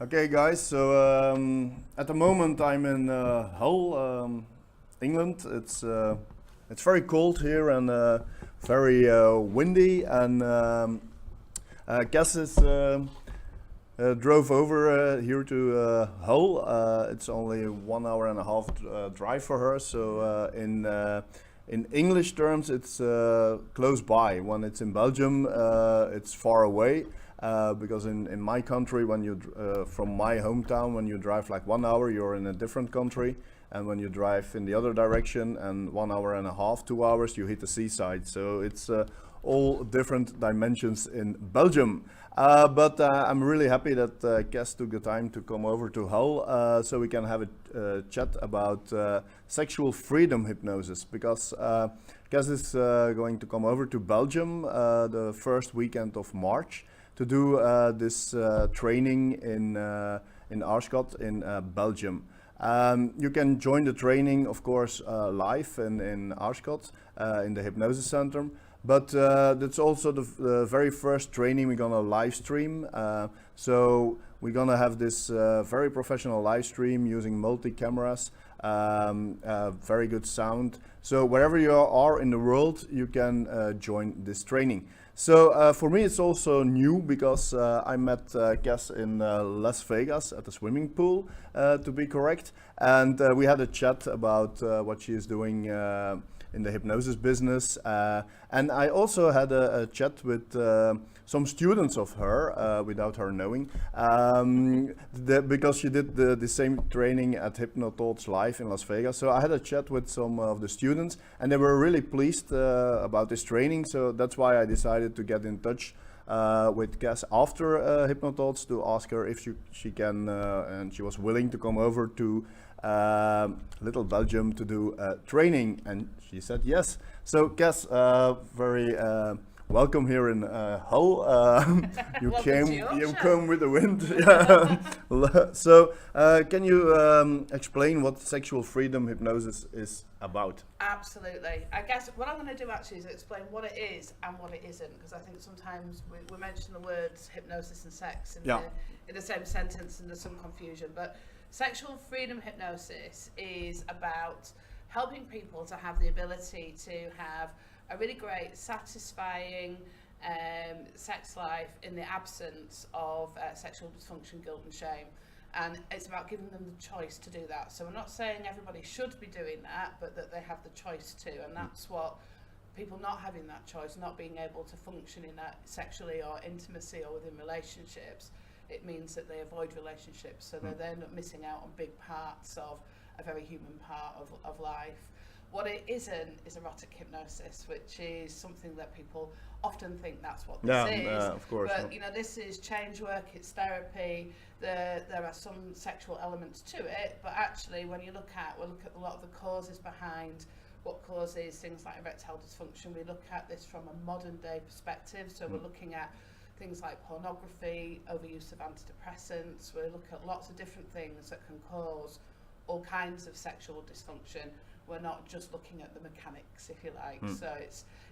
Okay, guys. So at the moment I'm in Hull, England. It's very cold here and very windy. And Kaz drove over here to Hull. It's only 1 hour and a half drive for her. So in English terms, it's close by. When it's in Belgium, it's far away. Because in my country, when you from my hometown, when you drive like 1 hour, you're in a different country, and when you drive in the other direction, and 1 hour and a half, 2 hours, you hit the seaside. So it's all different dimensions in Belgium. But I'm really happy that Kaz took the time to come over to Hull, so we can have a chat about sexual freedom hypnosis, because Kaz is going to come over to Belgium the first weekend of March to do this training in Aarschot in Belgium. You can join the training, of course, live in Aarschot in the Hypnosis Center. But that's also the very first training we're gonna live stream. So we're gonna have this very professional live stream using multi-cameras, very good sound. So wherever you are in the world, you can join this training. So for me, it's also new because I met Kaz in Las Vegas at the swimming pool, to be correct. And we had a chat about what she is doing in the hypnosis business. And I also had a chat with some students of her, without her knowing, because she did the same training at Hypnothoughts Live in Las Vegas. So I had a chat with some of the students, and they were really pleased about this training. So that's why I decided to get in touch with Kaz after Hypnothoughts to ask her if she can, and she was willing to come over to Little Belgium to do training, and she said yes. So Kaz, very welcome here in Hull. You came with the wind. Yeah. So can you explain what sexual freedom hypnosis is about? Absolutely. I guess what I'm going to do actually is explain what it is and what it isn't, because I think sometimes we mention the words hypnosis and sex in the same sentence and there's some confusion. But sexual freedom hypnosis is about helping people to have the ability to have a really great, satisfying sex life in the absence of sexual dysfunction, guilt and shame. And it's about giving them the choice to do that. So we're not saying everybody should be doing that, but that they have the choice to. And that's what people not having that choice, not being able to function in that sexually or intimacy or within relationships, it means that they avoid relationships. So they're then missing out on big parts of a very human part of life. What it isn't is erotic hypnosis, which is something that people often think that's what this is. Of course. But you know, this is change work, it's therapy. There are some sexual elements to it, but actually, when we'll look at a lot of the causes behind what causes things like erectile dysfunction. We look at this from a modern day perspective. So we're looking at things like pornography, overuse of antidepressants. We look at lots of different things that can cause all kinds of sexual dysfunction. We're not just looking at the mechanics, if you like. So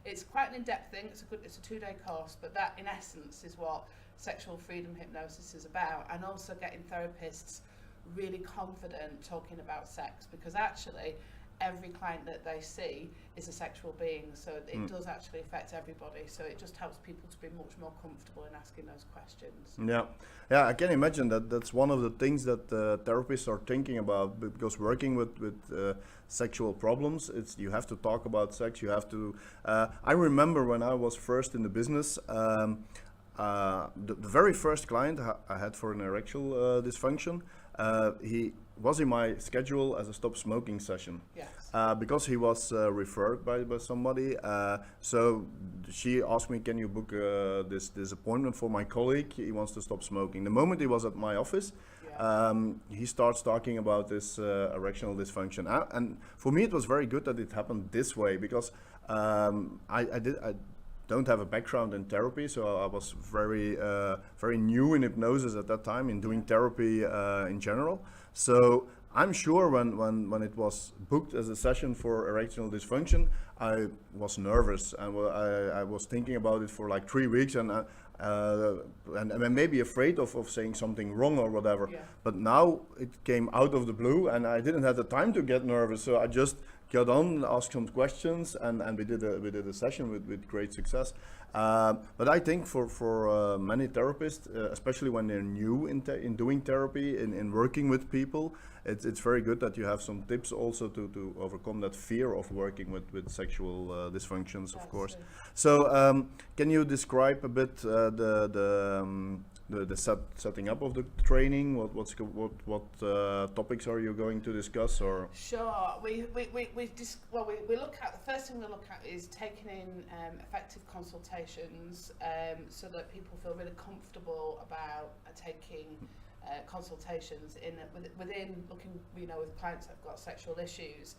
it's quite an in-depth thing. It's a 2-day course, but that in essence is what sexual freedom hypnosis is about, and also getting therapists really confident talking about sex, because actually every client that they see is a sexual being, so it does actually affect everybody. So it just helps people to be much more comfortable in asking those questions. Yeah, I can imagine that's one of the things that therapists are thinking about, because working with sexual problems, you have to talk about sex. You have to. I remember when I was first in the business. The very first client I had for an erectile dysfunction, he was in my schedule as a stop smoking session. Yes. Because he was referred by somebody. So she asked me, can you book this appointment for my colleague? He wants to stop smoking. The moment he was at my office, he starts talking about this erectional dysfunction. And for me, it was very good that it happened this way, because I don't have a background in therapy, so I was very new in hypnosis at that time, in doing therapy in general. So I'm sure when it was booked as a session for erectile dysfunction, I was nervous and I was thinking about it for like 3 weeks and maybe afraid of saying something wrong or whatever. Yeah. But now it came out of the blue and I didn't have the time to get nervous, so I just got on, asked some questions, and we did a session with great success. But I think for many therapists, especially when they're new in doing therapy, in working with people, it's very good that you have some tips also to overcome that fear of working with sexual dysfunctions, of course. So can you describe a bit the setting up of the training? What topics are you going to discuss? Or sure, we look at, the first thing we look at is taking in effective consultations, so that people feel really comfortable about taking consultations within looking, with clients that have got sexual issues.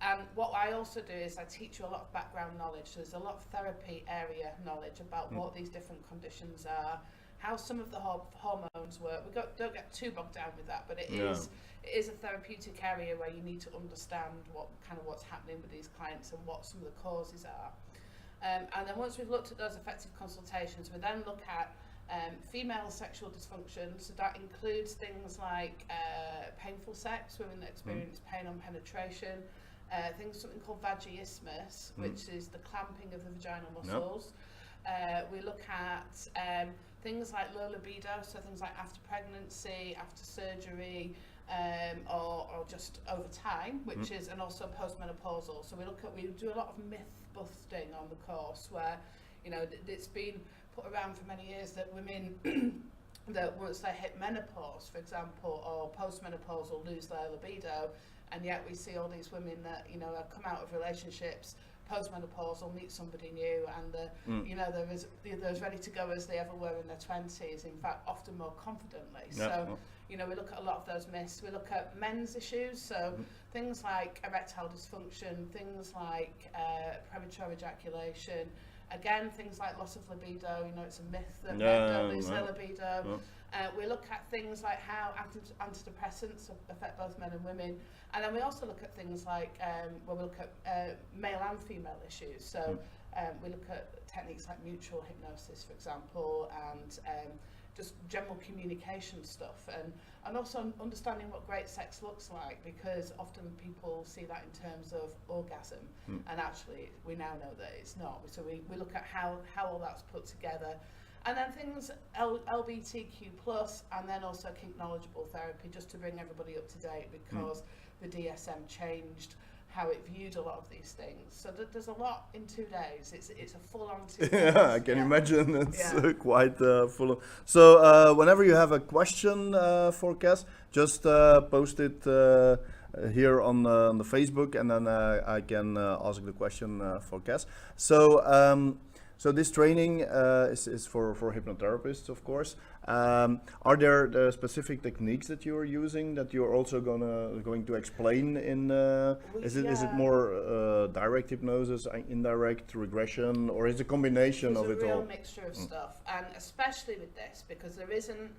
And what I also do is I teach you a lot of background knowledge. So there's a lot of therapy area knowledge about what these different conditions are, how some of the hormones work. Don't get too bogged down with that, but it is a therapeutic area where you need to understand what's happening with these clients and what some of the causes are. And then once we've looked at those effective consultations, we then look at female sexual dysfunction. So that includes things like painful sex, women that experience pain on penetration, something called vaginismus, which is the clamping of the vaginal muscles. We look at things like low libido, so things like after pregnancy, after surgery, or just over time, which is, and also postmenopausal. So we do a lot of myth busting on the course, where it's been put around for many years that women that once they hit menopause, for example, or postmenopausal, lose their libido, and yet we see all these women that have come out of relationships postmenopausal, meet somebody new, and they're as ready to go as they ever were in their 20s, in fact often more confidently. So we look at a lot of those myths. We look at men's issues, so things like erectile dysfunction, things like premature ejaculation, again things like loss of libido. It's a myth that men don't lose their libido. We look at things like how antidepressants affect both men and women, and then we also look at things like we look at male and female issues. So we look at techniques like mutual hypnosis, for example, and just general communication stuff, and also understanding what great sex looks like, because often people see that in terms of orgasm, and actually we now know that it's not. So we look at how all that's put together. And then things LGBTQ+, and then also kink knowledgeable therapy, just to bring everybody up to date, because the DSM changed how it viewed a lot of these things. So there's a lot in 2 days. It's a full-on 2 days. Yeah, I can imagine. It's quite full. So whenever you have a question for Kaz, just post it here on the Facebook, and then I can ask the question for Kaz. So this training is for hypnotherapists, of course. Are there specific techniques that you are using that you're also going to explain in? Is it more direct hypnosis, indirect regression, or is it a combination of it all? It's a real mixture of stuff, and especially with this, because there isn't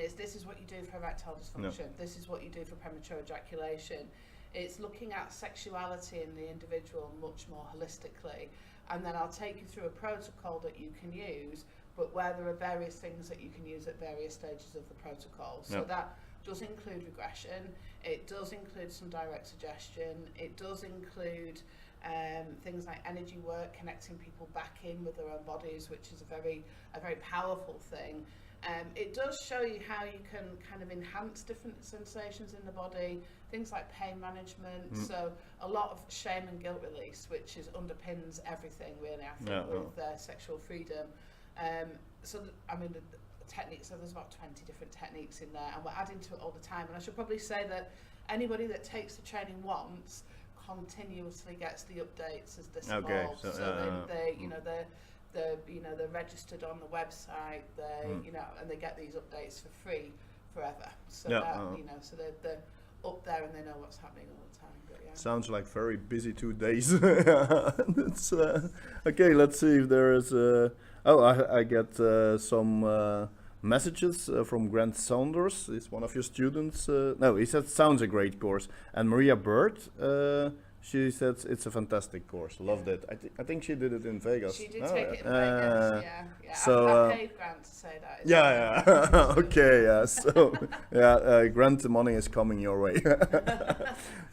is this is what you do for erectile dysfunction. This is what you do for premature ejaculation. It's looking at sexuality in the individual much more holistically. And then I'll take you through a protocol that you can use, but where there are various things that you can use at various stages of the protocol. So that does include regression, it does include some direct suggestion, it does include things like energy work, connecting people back in with their own bodies, which is a very powerful thing. It does show you how you can kind of enhance different sensations in the body, things like pain management, so a lot of shame and guilt release, which underpins everything really, I think, with sexual freedom. The techniques, so there's about 20 different techniques in there, and we're adding to it all the time. And I should probably say that anybody that takes the training once continuously gets the updates as this evolves. They're registered on the website. And they get these updates for free forever. So so they're up there and they know what's happening all the time. But sounds like very busy 2 days. It's, okay, let's see if there is. I get some messages from Grant Saunders. He's one of your students. No, he said sounds a great course. And Maria Bird, she said it's a fantastic course. Loved it. I think she did it in Vegas. She did take it in Vegas. Yeah. So I paid Grant to say that. Yeah. Okay. Yeah. So Grant, the money is coming your way.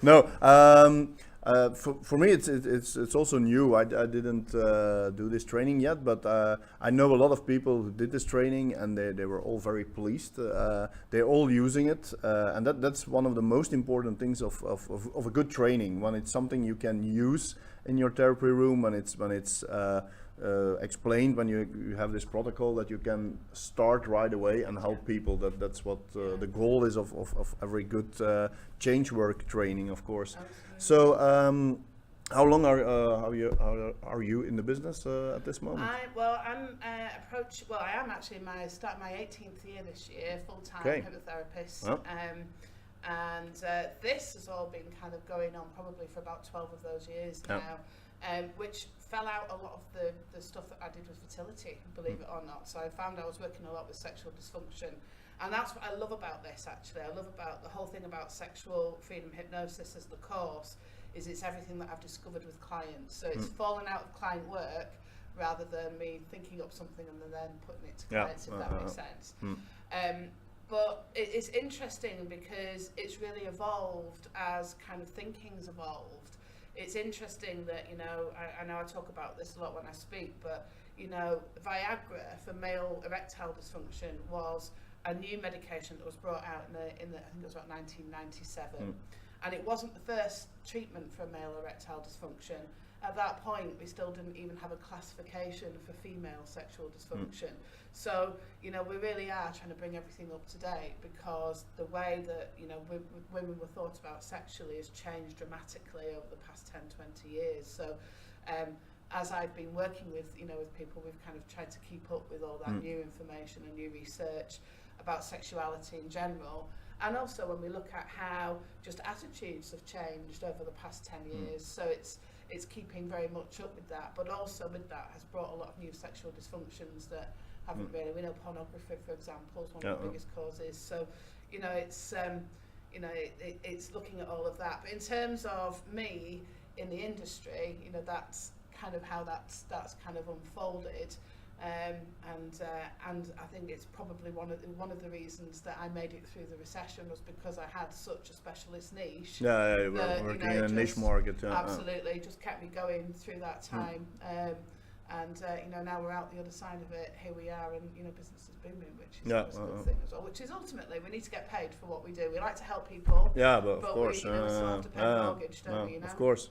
No. For me, it's also new. I didn't do this training yet, but I know a lot of people who did this training, and they were all very pleased. They're all using it, and that's one of the most important things of a good training. When it's something you can use in your therapy room, when it's explained, when you have this protocol that you can start right away and help people. That's what the goal is of every good change work training, of course. Absolutely. So how long are you in the business at this moment? I am actually start my 18th year this year, full-time hypnotherapist. Oh. And this has all been kind of going on probably for about 12 of those years now, which fell out a lot of the stuff that I did with fertility, believe it or not. So I found I was working a lot with sexual dysfunction. And that's what I love about this, actually. I love about the whole thing about Sexual Freedom Hypnosis as the course, is it's everything that I've discovered with clients. So it's fallen out of client work rather than me thinking up something and then putting it to clients, if that makes sense. But it's interesting because it's really evolved as kind of thinking's evolved. It's interesting that, I know I talk about this a lot when I speak, but, Viagra for male erectile dysfunction was a new medication that was brought out in I think it was about 1997. And it wasn't the first treatment for male erectile dysfunction. At that point, we still didn't even have a classification for female sexual dysfunction. So, we really are trying to bring everything up to date, because the way that, women were thought about sexually has changed dramatically over the past 10, 20 years. So, as I've been working with, with people, we've kind of tried to keep up with all that new information and new research about sexuality in general. And also when we look at how just attitudes have changed over the past 10 years. So it's keeping very much up with that, but also with that has brought a lot of new sexual dysfunctions that haven't really, we know pornography, for example, is one of the biggest causes. So, it's looking at all of that. But in terms of me in the industry, that's kind of how that's kind of unfolded. And I think it's probably one of the reasons that I made it through the recession was because I had such a specialist niche. We're working in a niche market. Absolutely, just kept me going through that time. And now we're out the other side of it. Here we are, and business is booming, which is always a good thing as well. Which is ultimately we need to get paid for what we do. We like to help people. Yeah, but of course, we still have to pay the mortgage, don't we? Of course.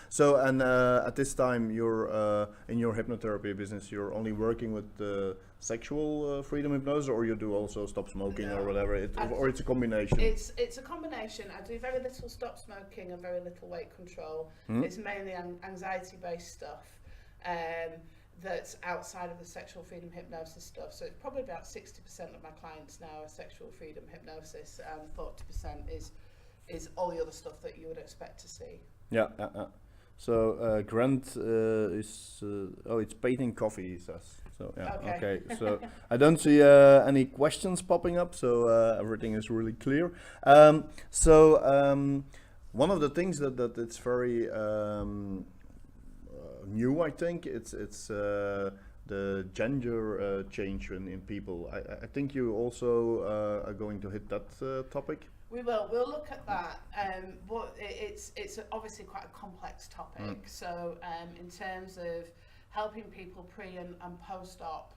So, and at this time, you're in your hypnotherapy business. You're only working with sexual freedom hypnosis, or you do also stop smoking or whatever, or it's a combination. It's a combination. I do very little stop smoking and very little weight control. It's mainly anxiety-based stuff. That's outside of the sexual freedom hypnosis stuff. So it's probably about 60% of my clients now are sexual freedom hypnosis, and 40% is all the other stuff that you would expect to see. So Grant is it's painting coffee, he says. So okay. So I don't see any questions popping up, so everything is really clear. One of the things that it's very new, I think, it's the gender change in people. I think you also are going to hit that topic. We will. We'll look at that. But it's obviously quite a complex topic. So in terms of helping people pre and post-op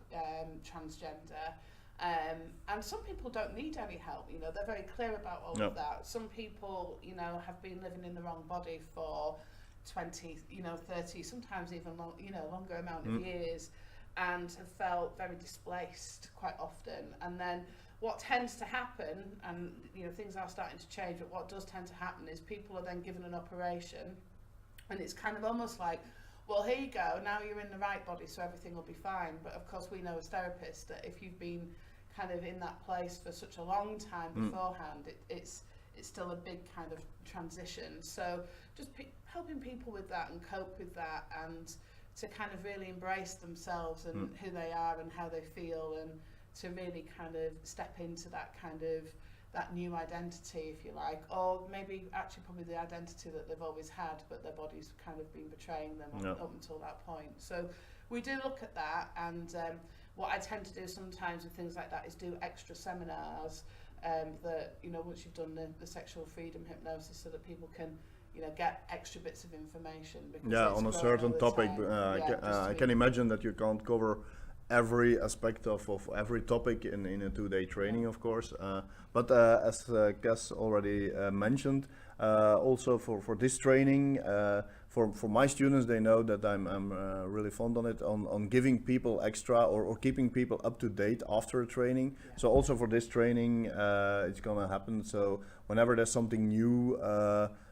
transgender, and some people don't need any help. They're very clear about all of that. Some people, have been living in the wrong body for 20, 30, sometimes even longer amount of years, and have felt very displaced quite often. And then what tends to happen, and things are starting to change, but what does tend to happen is people are then given an operation, and it's kind of almost like, well, here you go, now you're in the right body, so everything will be fine. But of course we know as therapists that if you've been kind of in that place for such a long time beforehand, it's still a big kind of transition. So just helping people with that and cope with that, and to kind of really embrace themselves and who they are and how they feel, and to really kind of step into that kind of that new identity, if you like, or maybe actually probably the identity that they've always had, but their body's kind of been betraying them up until that point. So we do look at that, and what I tend to do sometimes with things like that is do extra seminars that, you know, once you've done the sexual freedom hypnosis, so that people can, you know, get extra bits of information. Because on a certain topic, I can imagine that you can't cover every aspect of every topic in a 2-day training, of course. But as Kaz already mentioned, also for this training, for my students, they know that I'm really fond on it, on giving people extra or keeping people up to date after a training. Yeah. So also for this training, it's gonna happen. So whenever there's something new,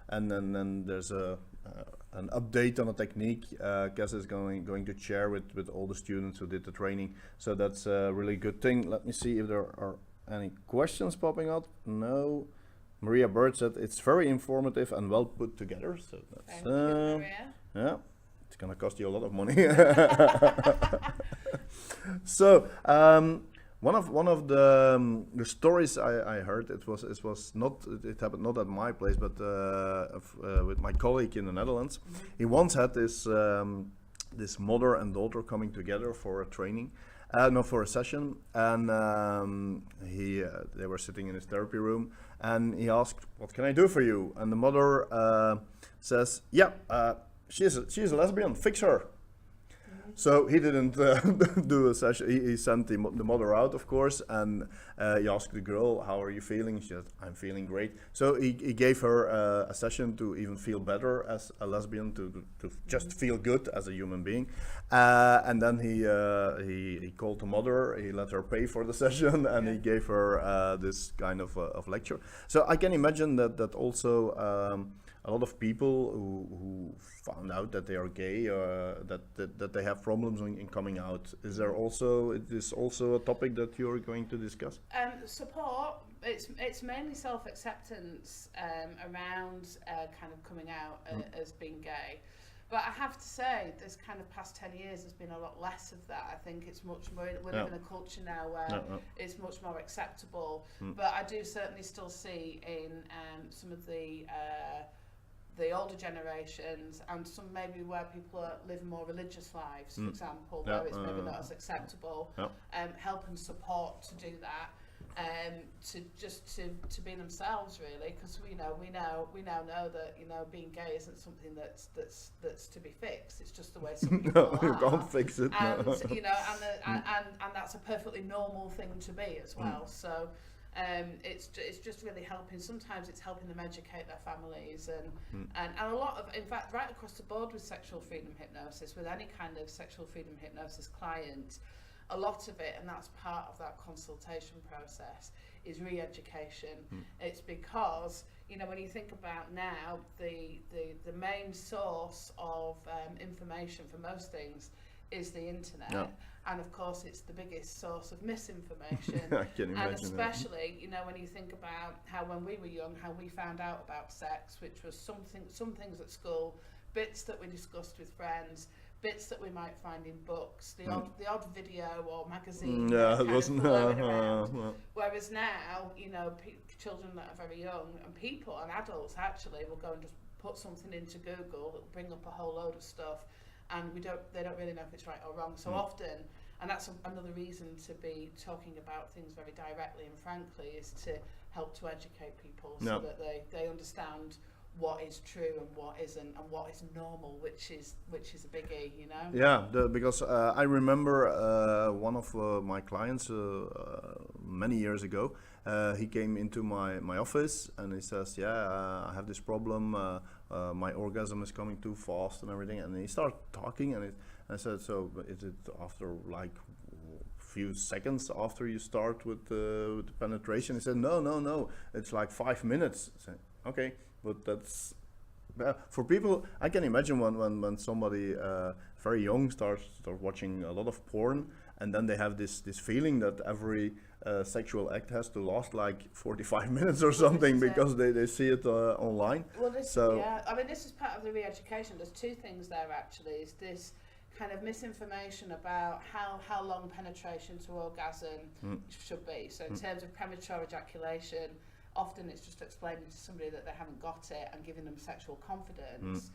and then there's an update on a technique, Kaz is going to share with all the students who did the training. So that's a really good thing. Let me see if there are any questions popping out. No. Maria Bird said it's very informative and well put together. So that's Thank you, Maria. Yeah, it's gonna cost you a lot of money. So one of the stories I heard, it happened not at my place, but with my colleague in the Netherlands. Mm-hmm. He once had this mother and daughter coming together for a training, for a session, and they were sitting in his therapy room, and he asked, "What can I do for you?" And the mother says, "Yeah, she's a lesbian. Fix her." So he didn't do a session. He sent the mother out, of course, and he asked the girl, "How are you feeling?" She said, "I'm feeling great." So he gave her a session to even feel better as a lesbian, to just feel good as a human being. And then he called the mother. He let her pay for the session, and he gave her this kind of lecture. So I can imagine that also. A lot of people who found out that they are gay, that they have problems in coming out. Is this also a topic that you're going to discuss? Support. It's mainly self-acceptance around kind of coming out as being gay. But I have to say, this kind of past 10 years, there's been a lot less of that. I think it's much more, we live in a culture now where it's much more acceptable. But I do certainly still see in some of the older generations, and some maybe where people are living more religious lives, for example, where it's maybe not as acceptable, help and support to do that, to be themselves, really, because we now know that, you know, being gay isn't something that's to be fixed. It's just the way some people are. You can't fix it. And you know, and that's a perfectly normal thing to be as well. So. It's just really helping. Sometimes it's helping them educate their families, and a lot of, in fact, right across the board with sexual freedom hypnosis, with any kind of sexual freedom hypnosis client, a lot of it, and that's part of that consultation process, is re-education. It's because, you know, when you think about now, the main source of information for most things is the internet. And of course, it's the biggest source of misinformation. I can imagine. And especially, you know, when you think about how when we were young, how we found out about sex, which was some things at school, bits that we discussed with friends, bits that we might find in books, the odd video or magazine. It wasn't. Whereas now, you know, children that are very young, and people and adults actually will go and just put something into Google that will bring up a whole load of stuff. And they don't really know if it's right or wrong. So often, and that's another reason to be talking about things very directly and frankly, is to help to educate people so that they understand what is true and what isn't, and what is normal, which is a biggie, you know. Yeah, because I remember one of my clients many years ago. He came into my office and he says, I have this problem, my orgasm is coming too fast and everything, and he started talking, and I said, so is it after like few seconds after you start with the penetration? He said, no, it's like 5 minutes. I said, okay, but that's for people. I can imagine when somebody very young starts watching a lot of porn, and then they have this feeling that every sexual act has to last like 45 minutes or something, because they see it online. Well, I mean, this is part of the re-education. There's two things there actually. Is this kind of misinformation about how long penetration to orgasm should be. So in terms of premature ejaculation, often it's just explaining to somebody that they haven't got it and giving them sexual confidence.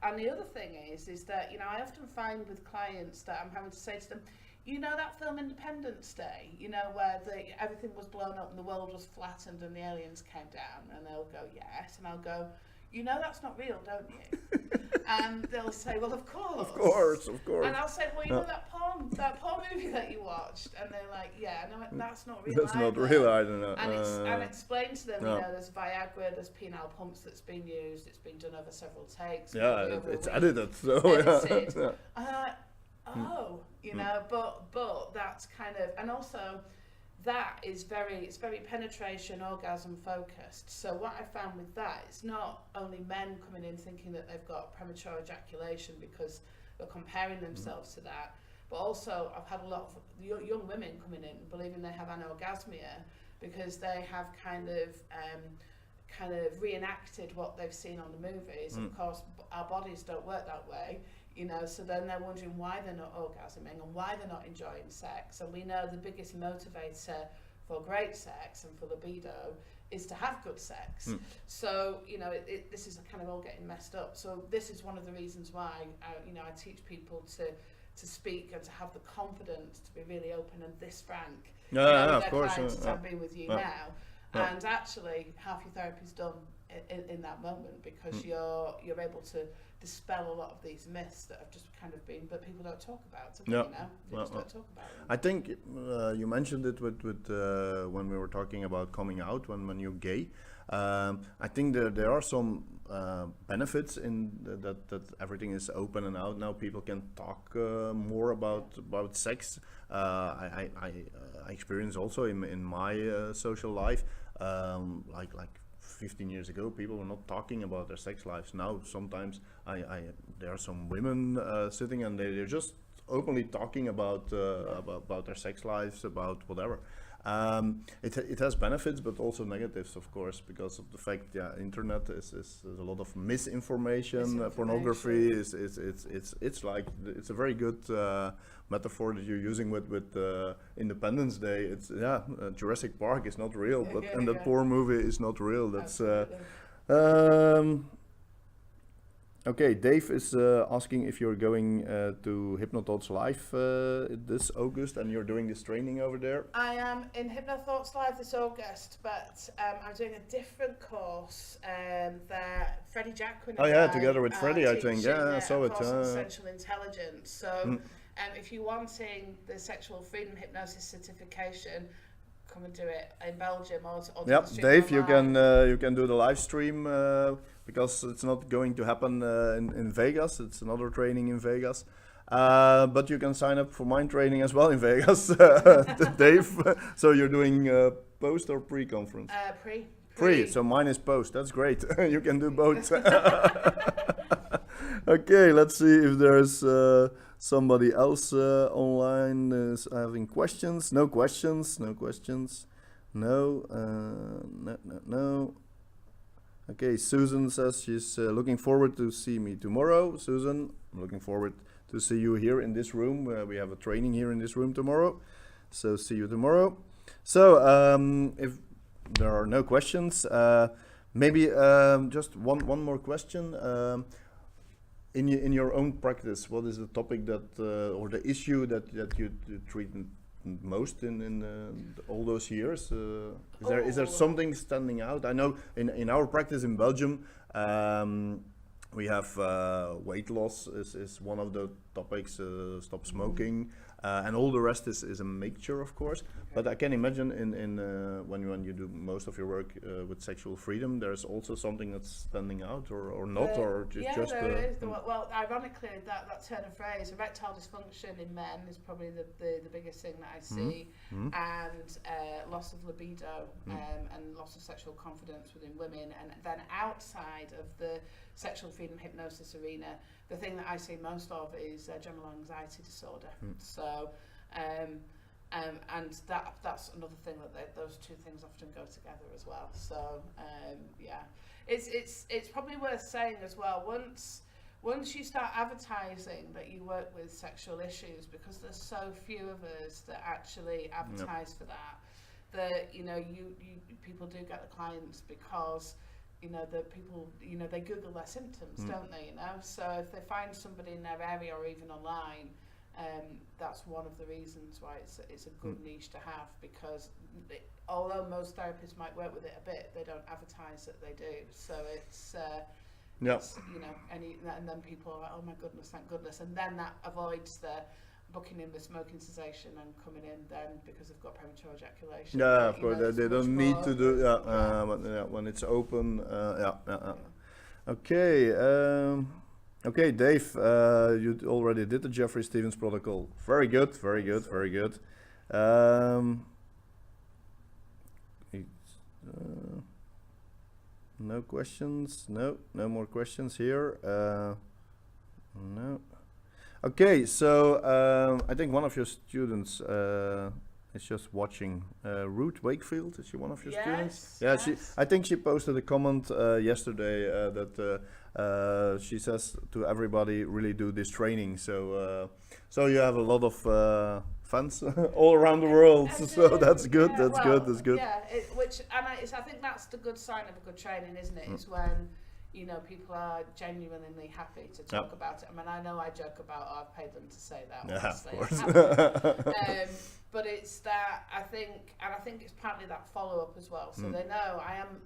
And the other thing is that, you know, I often find with clients that I'm having to say to them, you know that film Independence Day, you know, where everything was blown up and the world was flattened and the aliens came down, and they'll go, yes, and I'll go, you know that's not real, don't you? And they'll say, well, of course. Of course. And I'll say, well, you know that porn movie that you watched? And they're like, yeah, no, that's not real. That's not real, I don't know. And explain to them, you know, there's Viagra, there's penile pumps that's been used, it's been done over several takes. Yeah, it's edited, so edited. yeah. And they're like, oh, you know, but that's kind of, and also that is it's very penetration, orgasm focused. So what I found with that, it's not only men coming in thinking that they've got premature ejaculation because they're comparing themselves to that, but also I've had a lot of young women coming in believing they have anorgasmia because they have kind of reenacted what they've seen on the movies. Of course, our bodies don't work that way. You know, so then they're wondering why they're not orgasming and why they're not enjoying sex. And we know the biggest motivator for great sex and for libido is to have good sex. So, you know, this is kind of all getting messed up. So this is one of the reasons why, I teach people to speak and to have the confidence to be really open and this frank. Of course. I've been with you now. And actually, half your therapy is done in that moment because you're able to dispel a lot of these myths that have just kind of been, but people don't talk about. You know, they just don't talk about them. I think you mentioned it with when we were talking about coming out when you're gay. I think there are some benefits in that everything is open and out now. People can talk more about sex. I experience also in my social life, like 15 years ago, people were not talking about their sex lives. Now, sometimes there are some women sitting and they're just openly talking about their sex lives, about whatever. It has benefits, but also negatives, of course, because of the fact, internet is there's a lot of misinformation. Pornography it's like it's a very good metaphor that you're using with Independence Day. It's Jurassic Park is not real, but and that porn movie is not real. That's okay. Dave is asking if you're going to Hypnothoughts Live this August, and you're doing this training over there. I am in Hypnothoughts Live this August, but I'm doing a different course that Freddie Jacquin. Together with Freddie, I think. I saw it. Essential Intelligence. So. If you're wanting the Sexual Freedom Hypnosis certification, come and do it in Belgium or Dave, you can do the live stream because it's not going to happen in Vegas. It's another training in Vegas. But you can sign up for my training as well in Vegas, Dave. So you're doing post or pre-conference? Pre. So mine is post. That's great. You can do both. Okay, let's see if there's somebody else online is having questions. No questions. No. Okay, Susan says she's looking forward to see me tomorrow. Susan, I'm looking forward to see you here in this room. We have a training here in this room tomorrow. So see you tomorrow. So if there are no questions, maybe just one more question. In your own practice, what is the topic that or the issue that you treat most in all those years? Is there something standing out? I know in our practice in Belgium, we have weight loss is one of the topics. Stop smoking, and all the rest is a mixture, of course. But I can imagine when you do most of your work with sexual freedom, there's also something that's standing out, or not, or just. There is. Well, ironically, that turn of phrase, erectile dysfunction in men is probably the biggest thing that I see, and loss of libido and loss of sexual confidence within women, and then outside of the sexual freedom hypnosis arena, the thing that I see most of is general anxiety disorder. So, and that's another thing that those two things often go together as well. So, it's probably worth saying as well. Once once you start advertising that you work with sexual issues, because there's so few of us that actually advertise for that you know, you people do get the clients because, you know, the people, you know, they Google their symptoms, don't they, you know? So if they find somebody in their area or even online, that's one of the reasons why it's a good niche to have, because although most therapists might work with it a bit, they don't advertise that they do. So it's, you know, and then people are like, oh my goodness, thank goodness. And then that avoids the booking in with smoking cessation and coming in then because they've got premature ejaculation. Yeah, of course, they don't need to do, when it's open, Okay, okay, Dave, you already did the Jeffrey Stevens protocol. Very good, very good, very good. No questions, no more questions here. No. Okay, so I think one of your students is just watching. Ruth Wakefield, is she one of your students? Yeah, yes. I think she posted a comment yesterday that she says to everybody, really do this training. So so you have a lot of fans all around the world. So that's good. Yeah, that's good. That's good. Yeah, I think that's the good sign of a good training, isn't it? Is when, you know, people are genuinely happy to talk about it. I mean, I know I joke about, I've paid them to say that. Yeah, of course. But it's that, I think it's partly that follow-up as well. So they know I am,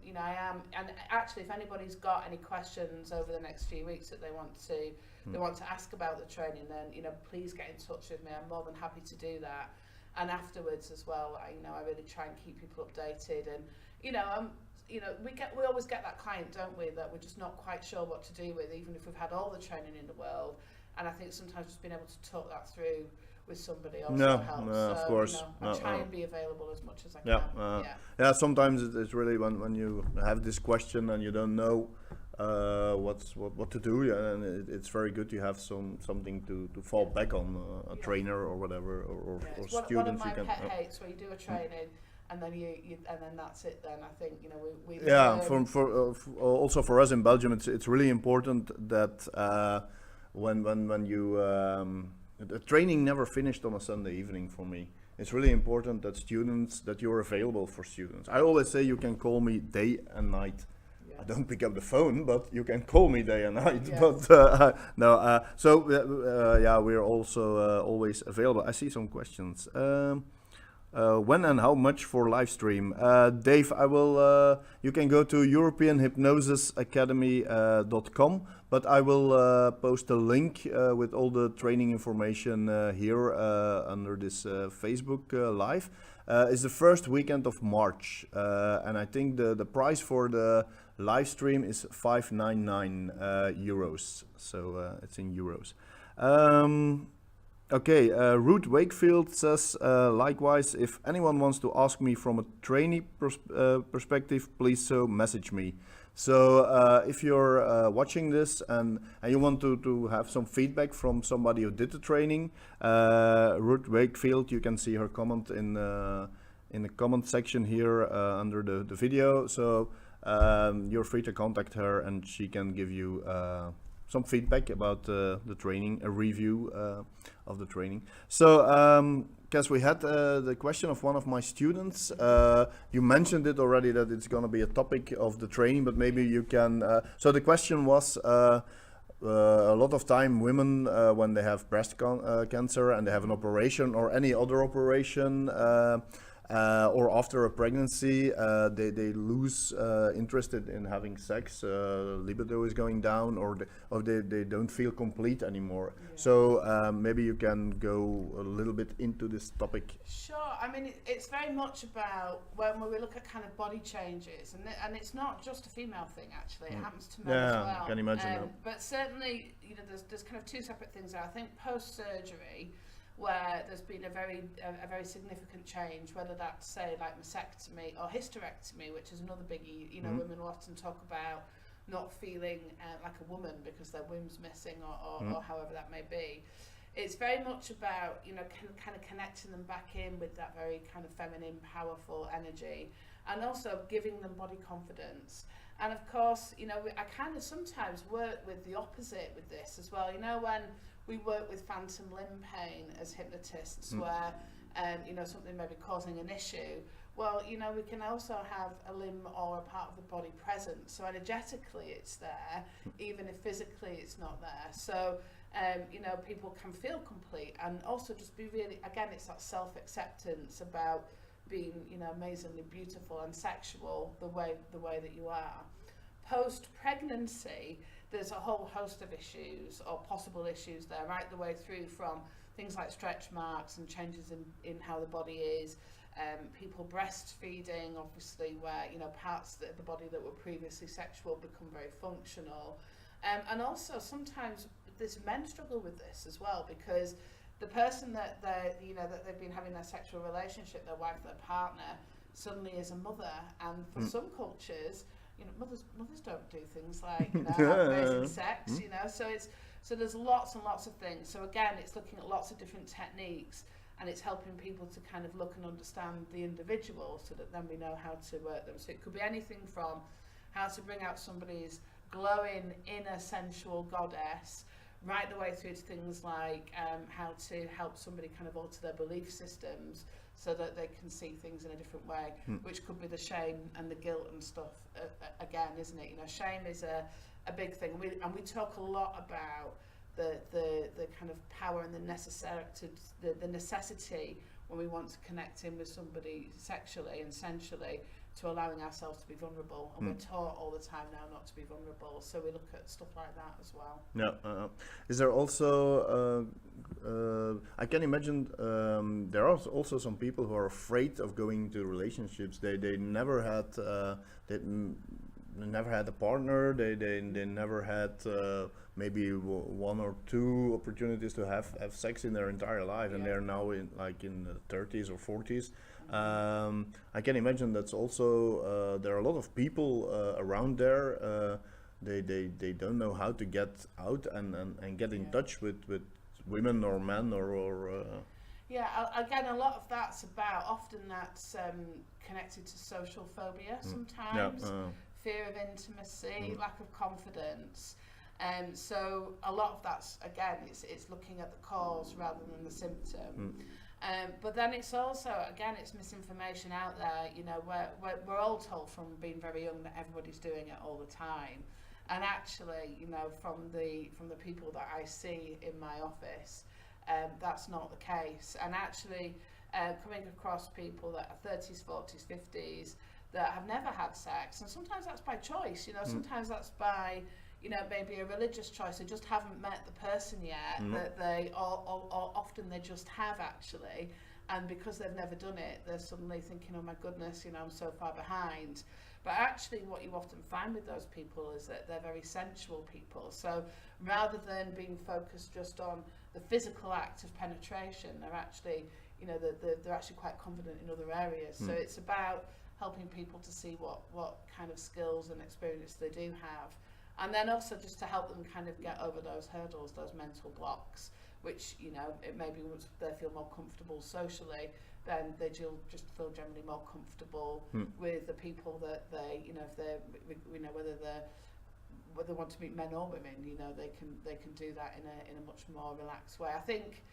and actually if anybody's got any questions over the next few weeks that they want to ask about the training, then, you know, please get in touch with me. I'm more than happy to do that. And afterwards as well, I really try and keep people updated, and, you know, we always get that client, don't we, that we're just not quite sure what to do with, even if we've had all the training in the world. And I think sometimes just being able to talk that through with somebody also helps. No, of course. You know, I try and be available as much as I can. Yeah, sometimes it's really when you have this question and you don't know what to do, and it's very good to have something to fall back on, a trainer or whatever, or students. One of my pet hates where you do a training and then and then that's it. Then I think, you know, we also for us in Belgium, it's really important that when you the training never finished on a Sunday evening for me. It's really important that you're available for students. I always say you can call me day and night. I don't pick up the phone, but you can call me day and night. Yes. But we're also always available. I see some questions. When and how much for live stream? Dave, I will. You can go to EuropeanHypnosisAcademy.com, but I will post a link with all the training information here under this Facebook Live. It's the first weekend of March, and I think the price for the live stream is €599, so it's in euros. Okay, Ruth Wakefield says, likewise, if anyone wants to ask me from a trainee perspective, please message me. So if you're watching this and you want to have some feedback from somebody who did the training, Ruth Wakefield, you can see her comment in the comment section here under the video. So you're free to contact her and she can give you some feedback about the training, a review of the training. So, Kaz, we had the question of one of my students. You mentioned it already that it's going to be a topic of the training, but maybe you can. So the question was, a lot of time women, when they have breast cancer and they have an operation or any other operation, or after a pregnancy, they lose interest in having sex, libido is going down, or they don't feel complete anymore. Yeah. So maybe you can go a little bit into this topic. Sure. I mean, it's very much about when we look at kind of body changes, and it's not just a female thing, actually. It happens to men as well. Yeah, I can imagine. But certainly, you know, there's kind of two separate things there. I think post-surgery, where there's been a very significant change, whether that's, say, like mastectomy or hysterectomy, which is another biggie. You know, women will often talk about not feeling like a woman because their womb's missing or however that may be. It's very much about, you know, kind of connecting them back in with that very kind of feminine, powerful energy, and also giving them body confidence. And of course, you know, I kind of sometimes work with the opposite with this as well. You know, when we work with phantom limb pain as hypnotists, where, you know, something may be causing an issue, well, you know, we can also have a limb or a part of the body present. So energetically it's there, even if physically it's not there. So, you know, people can feel complete and also just be really, again, it's that self-acceptance about being, you know, amazingly beautiful and sexual the way that you are. Post-pregnancy, there's a whole host of issues or possible issues there, right the way through from things like stretch marks and changes in how the body is, people breastfeeding, obviously, where, you know, parts of the body that were previously sexual become very functional. And also sometimes men struggle with this as well, because the person that they've been having their sexual relationship, their wife, their partner, suddenly is a mother, and for some cultures, you know, mothers don't do things like, you know, have amazing sex, you know, so there's lots and lots of things. So again, it's looking at lots of different techniques, and it's helping people to kind of look and understand the individual, so that then we know how to work them. So it could be anything from how to bring out somebody's glowing inner sensual goddess, right the way through to things like how to help somebody kind of alter their belief systems so that they can see things in a different way, which could be the shame and the guilt and stuff again, isn't it? You know, shame is a big thing, and we talk a lot about the kind of power and the necessity when we want to connect in with somebody sexually and sensually, to allowing ourselves to be vulnerable, and we're taught all the time now not to be vulnerable, so we look at stuff like that as well. Yeah. Is there also, I can imagine there are also some people who are afraid of going into relationships. They never had never had a partner. They never had maybe one or two opportunities to have sex in their entire life, and they're now in the 30s or 40s. I can imagine that's also there are a lot of people around there. They don't know how to get out and get in touch with women or men or. Yeah, again, a lot of that's often that's connected to social phobia sometimes, fear of intimacy, lack of confidence. So a lot of that's, again, it's looking at the cause rather than the symptom. But then it's also, again, it's misinformation out there, you know, we're all told from being very young that everybody's doing it all the time. And actually, you know, from the people that I see in my office, that's not the case. And actually, coming across people that are 30s, 40s, 50s, that have never had sex, and sometimes that's by choice, you know, sometimes that's by, you know, maybe a religious choice. They just haven't met the person yet, that they, or often they just have actually, and because they've never done it, they're suddenly thinking, oh my goodness, you know, I'm so far behind. But actually what you often find with those people is that they're very sensual people. So rather than being focused just on the physical act of penetration, they're actually, you know, they're actually quite confident in other areas. So it's about helping people to see what kind of skills and experience they do have. And then also just to help them kind of get over those hurdles, those mental blocks, which, you know, it may be once they feel more comfortable socially, then they just feel generally more comfortable with the people that they, you know, if they're, you know, whether they want to meet men or women, you know, they can do that in a much more relaxed way. I think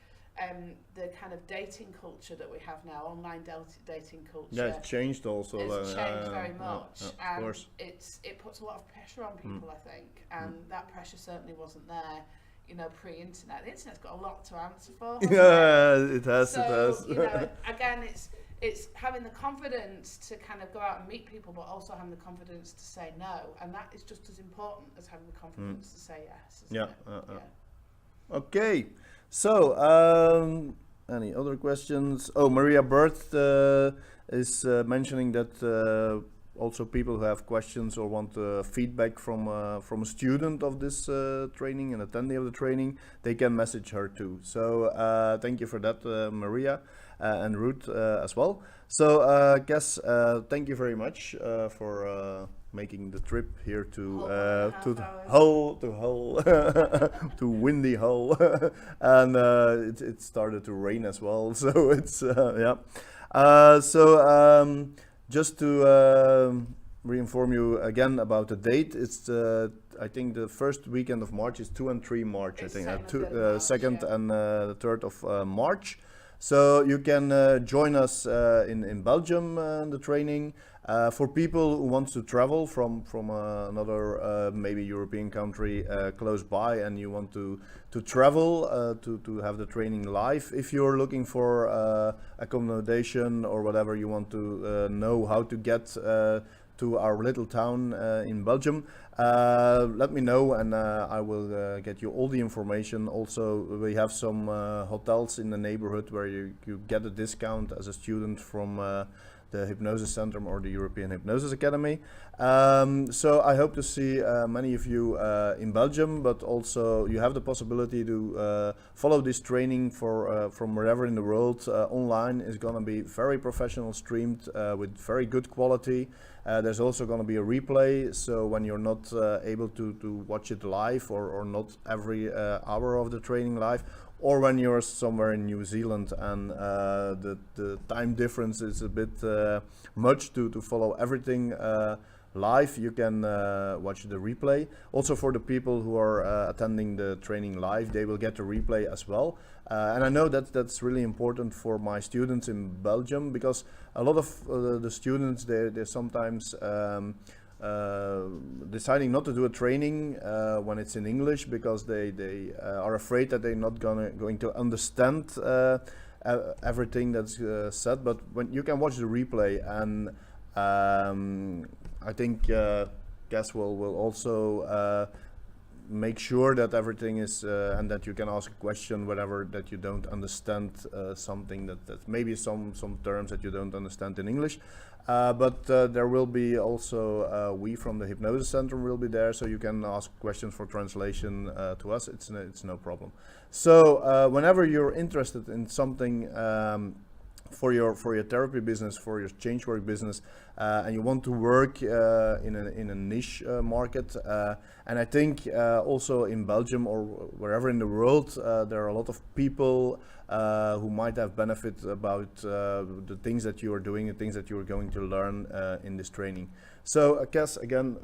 the kind of dating culture that we have now, online dating culture, it's changed also. It's changed very much, and course. It puts a lot of pressure on people, I think, and that pressure certainly wasn't there, you know, pre-internet. The internet's got a lot to answer for. It has. You know, again, it's having the confidence to kind of go out and meet people, but also having the confidence to say no, and that is just as important as having the confidence to say yes. Yeah. Okay. So, any other questions? Oh, Maria Birth is mentioning that also people who have questions or want feedback from a student of this training, an attendee of the training, they can message her too. So thank you for that, Maria, and Ruth as well. So Kaz, thank you very much for making the trip here to Hull, to windy Hull, and it started to rain as well. So it's yeah. Just to re-inform you again about the date. It's I think the first weekend of March is 2 and 3 March. It's I think second and March, 2nd yeah. and the 3rd of March. So you can join us in Belgium the training. For people who want to travel from another maybe European country close by, and you want to travel to have the training live, if you're looking for accommodation or whatever, you want to know how to get to our little town in Belgium, let me know, and I will get you all the information. Also, we have some hotels in the neighborhood where you get a discount as a student from the Hypnosis Center or the European Hypnosis Academy. So I hope to see many of you in Belgium, but also you have the possibility to follow this training from wherever in the world. Online is going to be very professional streamed with very good quality. There's also going to be a replay, so when you're not able to watch it live, or not every hour of the training live, or when you're somewhere in New Zealand and the time difference is a bit much to follow everything live, you can watch the replay. Also, for the people who are attending the training live, they will get the replay as well. And I know that that's really important for my students in Belgium, because a lot of the students, they're sometimes deciding not to do a training when it's in English, because they are afraid that they're not going to understand everything that's said. But when you can watch the replay, and I think Kaz will also make sure that everything is and that you can ask a question whatever that you don't understand, something that maybe some terms that you don't understand in English. But there will be also we from the Hypnosis Center will be there, so you can ask questions for translation to us. It's no problem. So whenever you're interested in something for your therapy business, for your change work business, and you want to work in a niche market, and I think also in Belgium or wherever in the world, there are a lot of people who might have benefit about the things that you are doing, the things that you are going to learn in this training. So Kaz, again,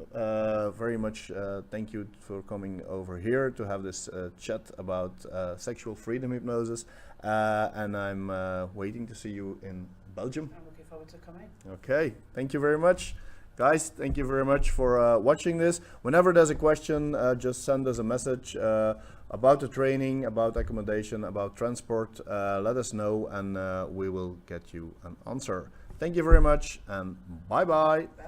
very much thank you for coming over here to have this chat about sexual freedom hypnosis, and I'm waiting to see you in Belgium. I'm looking forward to coming. Okay, thank you very much. Guys, thank you very much for watching this. Whenever there's a question, just send us a message about the training, about accommodation, about transport. Let us know, and we will get you an answer. Thank you very much, and bye-bye. Bye-bye.